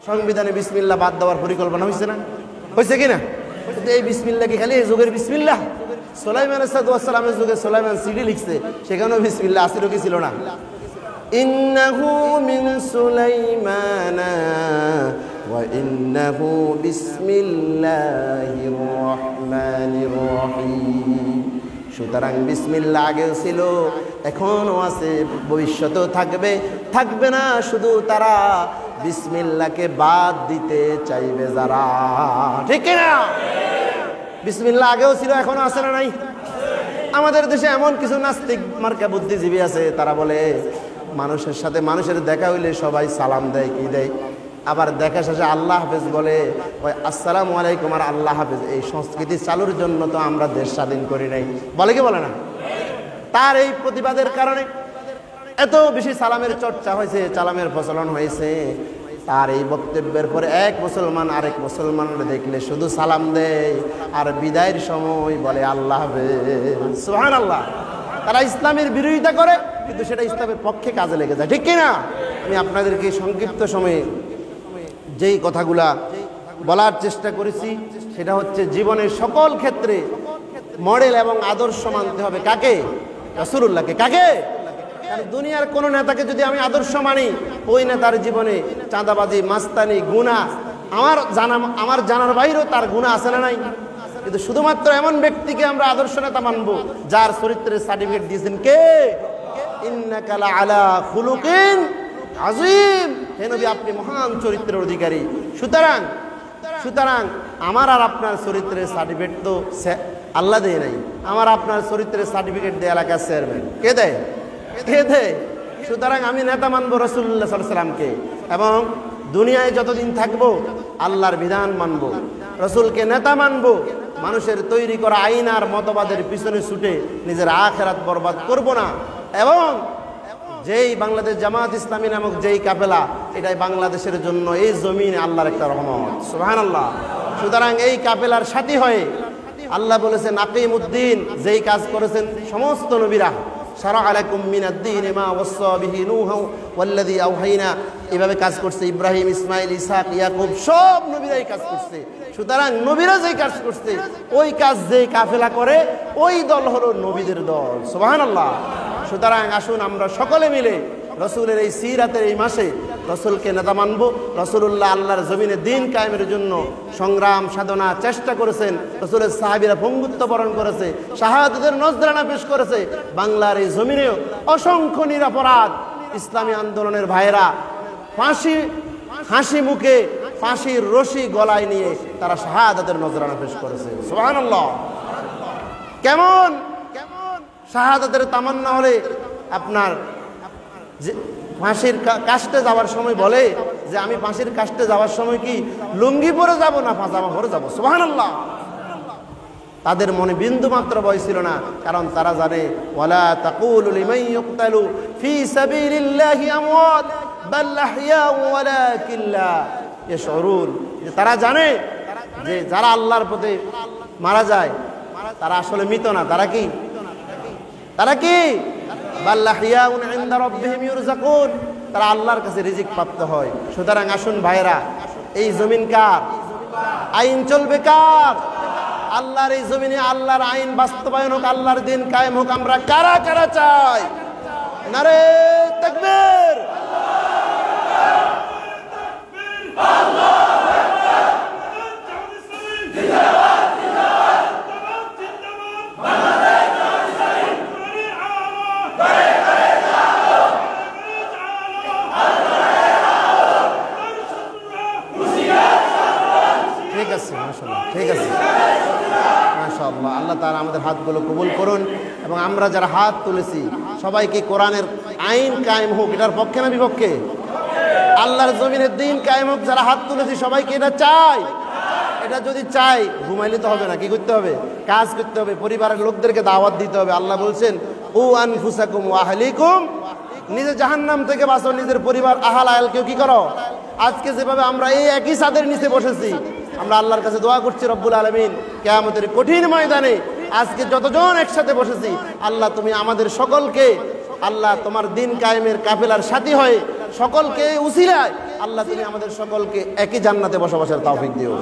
সংবিধানে বিসমিল্লাহ বাদ দেওয়ার পরিকল্পনা হয়েছে না? হয়েছে কিনা? এই বিসমিল্লাহ কি খালি এই যুগের বিসমিল্লাহ? সুলাইমান আলাইহিস যুগে সুলাইমান সিডি লিখছে, সেখানেও বিসমিল্লাহ আসিল কি ছিল না? ইন্নাহু মিন সুলাইমানা ওয়া ইন্নাহু বিসমিল্লাহির রহমানির রহিম। সুতরাং বিসমিল্লাহ আগেও ছিল, এখনও আছে, ভবিষ্যতেও থাকবে। থাকবে না শুধু তারা, বিসমিল্লাহকে বাদ দিতে চাইবে যারা। ঠিক না? বিসমিল্লাহ আগেও ছিল, এখনো আছে না নাই? আমাদের দেশে এমন কিছু নাস্তিক মার্কা বুদ্ধিজীবী আছে, তারা বলে মানুষের সাথে মানুষের দেখা হইলে সবাই সালাম দেয়, কি দেয়, আবার দেখা শেষে আল্লাহ হাফেজ বলে। ওই আসসালামু আলাইকুম আর আল্লাহ হাফেজ, এই সংস্কৃতি চালুর জন্য তো আমরা দেশ স্বাধীন করি নাই, বলে কি বলে না? তার এই প্রতিবাদের কারণে এত বেশি সালামের চর্চা হয়েছে, সালামের প্রচলন হয়েছে। তার এই বক্তব্যের পরে এক মুসলমান আরেক মুসলমানরা দেখলে শুধু সালাম দেয় আর বিদায়ের সময় বলে আল্লাহ হাফেজ। সুবহানাল্লাহ। তারা ইসলামের বিরোধিতা করে, কিন্তু সেটা ইসলামের পক্ষে কাজে লেগে যায়। ঠিক কিনা? আমি আপনাদেরকে সংক্ষিপ্ত সময়ে যেই কথাগুলা বলার চেষ্টা করেছি সেটা হচ্ছে জীবনের সকল ক্ষেত্রে মডেল এবং আদর্শ মানতে হবে কাকে? রাসূলুল্লাহকে। কাকে? কারণ দুনিয়ার কোন নেতাকে যদি আমি আদর্শ মানি, ওই নেতার জীবনে চাঁদাবাজি, মাস্তানি, গুনাহ আমার জানার বাইরেও তার গুনাহ আছে না নাই? কিন্তু শুধুমাত্র এমন ব্যক্তিকে আমরা আদর্শ নেতা মানব যার চরিত্রের সার্টিফিকেট দিয়েছেন কে? ইন্নাকা লাআলা খুলুকিন আযীম। হে নবী, আপনি মহান চরিত্রের অধিকারী। সুতরাং আমার আর আপনার চরিত্রের সার্টিফিকেট তো আল্লাহ দেয় নাই। আমার আপনার চরিত্রের সার্টিফিকেট দেয় এলাকার চেয়ারম্যান। কে দেয়? কে দেয়? সুতরাং আমি নেতা মানবো রাসূলুল্লাহ সাল্লাল্লাহু আলাইহি সাল্লামকে, এবং দুনিয়ায় যতদিন থাকবো আল্লাহর বিধান মানবো, রাসূলকে নেতা মানবো। মানুষের তৈরি করা আইন আর মতবাদের পিছনে ছুটে নিজের আখিরাত বরবাদ করব না। এবং যেই বাংলাদেশ জামাত ইসলামী নামক যেই কাফেলা, এটাই বাংলাদেশের জন্য এই জমিনে আল্লাহর একটা রহমত। সুবহানাল্লাহ। সুতরাং এই কাফেলার সাথী হয়ে আল্লাহ বলেছেন আকিমুদ্দিন, যেই কাজ করেছেন সমস্ত নবীরা। শারা আলাইকুম মিনাদ-দীন মা ওয়াসা বিহি নূহা ওয়াল্লাযী আওহাইনা, এভাবে কাজ করছে ইব্রাহিম, ইসমাইল, ইসহাক, ইয়াকুব, সব নবীরাই কাজ করছে। সুতরাং নবীরা যেই কাজ করছে, ওই কাজ যেই কাফেলা করে, ওই দল হলো নবীদের দল। সুবহানাল্লাহ। সুতরাং আসুন আমরা সকলে মিলে রসুলের এই সিরাতের এই মাসে রসুলকে নেতা মানব। রসুল্লাহ আল্লাহর জমিনে দিন কায়েমের জন্য সংগ্রাম সাধনা চেষ্টা করেছেন। রসুলের সাহাবীরা পঙ্গুত্ব বরণ করেছে, শাহাদাতের নজরানা পেশ করেছে। বাংলার এই জমিনেও অসংখ্য নিরপরাধ ইসলামী আন্দোলনের ভাইয়েরা হাসি মুখে ফাঁসির রশি গলায় নিয়ে তারা শাহাদাতের নজরানা পেশ করেছে। সুবহানাল্লাহ। কেমন শাহাদাতের তামান্না হলে আপনার যে ফাঁসির কাস্টে যাওয়ার সময় বলে যে আমি ফাঁসির কাস্টে যাওয়ার সময় কি লুঙ্গি পরে যাব না পাজামা পরে যাব? সুবহানাল্লাহ। তাদের মনে বিন্দু মাত্র ভয় ছিল না, কারণ তারা জানে ওয়ালা তাকুলু লিমান ইউকতালু ফি সাবিলিল্লাহি আমওয়াত বাল আহইয়াউ ওয়ালাকিন লা ইয়াশউরুন। তারা জানে যে যারা আল্লাহর পথে মারা যায় তারা আসলে মৃত না। তারা কি? বাল আহইয়াউন ইনদা রাব্বিহিম ইউরযাকুন, তারা আল্লাহর কাছে রিজিক প্রাপ্ত হয়। সুতরাং আসুন ভাইরা, এই জমিন কার? আইন চলবে কার? আল্লাহর এই জমিনে আল্লাহর আইন বাস্তবায়ন হোক, আল্লাহর দিন কায়েম হোক। আমরা কারা কারা চাই? নারে তাকবীর! ঠিক আছে, মাশাআল্লাহ। আল্লাহ তাআলা আমাদের হাতগুলো কবুল করুন, এবং আমরা যারা হাত তুলেছি সবাইকে কোরআনের আইন কায়েম হোক, এটার পক্ষে না বিপক্ষে? আল্লাহর জমিনের দিন কায়েম হোক, যারা হাত তুলেছি সবাইকে এটা চাই। এটা যদি চাই, ঘুমাইলে তো হবে না, কি করতে হবে? কাজ করতে হবে, পরিবারের লোকদেরকে দাওয়াত দিতে হবে। আল্লাহ বলছেন উ আনফুসাকুম ওয়া আহলিকুম, নিজে জাহান্নাম থেকে বাঁচো, নিজের পরিবার আহাল আয়ালকেও কি করো। আজকে যেভাবে আমরা এই একই ছাদের নিচে বসেছি, আমরা আল্লাহর কাছে দোয়া করছি রব্বুল আলামিন কিয়ামতের কঠিন ময়দানে আজকে যতজন একসাথে বসেছি, আল্লাহ তুমি আমাদের সকলকে আল্লাহ তোমার দিন কায়েমের কাফেলার সাথী হয়ে সকলকে উসিলায় আল্লাহ তুমি আমাদের সকলকে একই জান্নাতে বসবাসের তৌফিক দিও।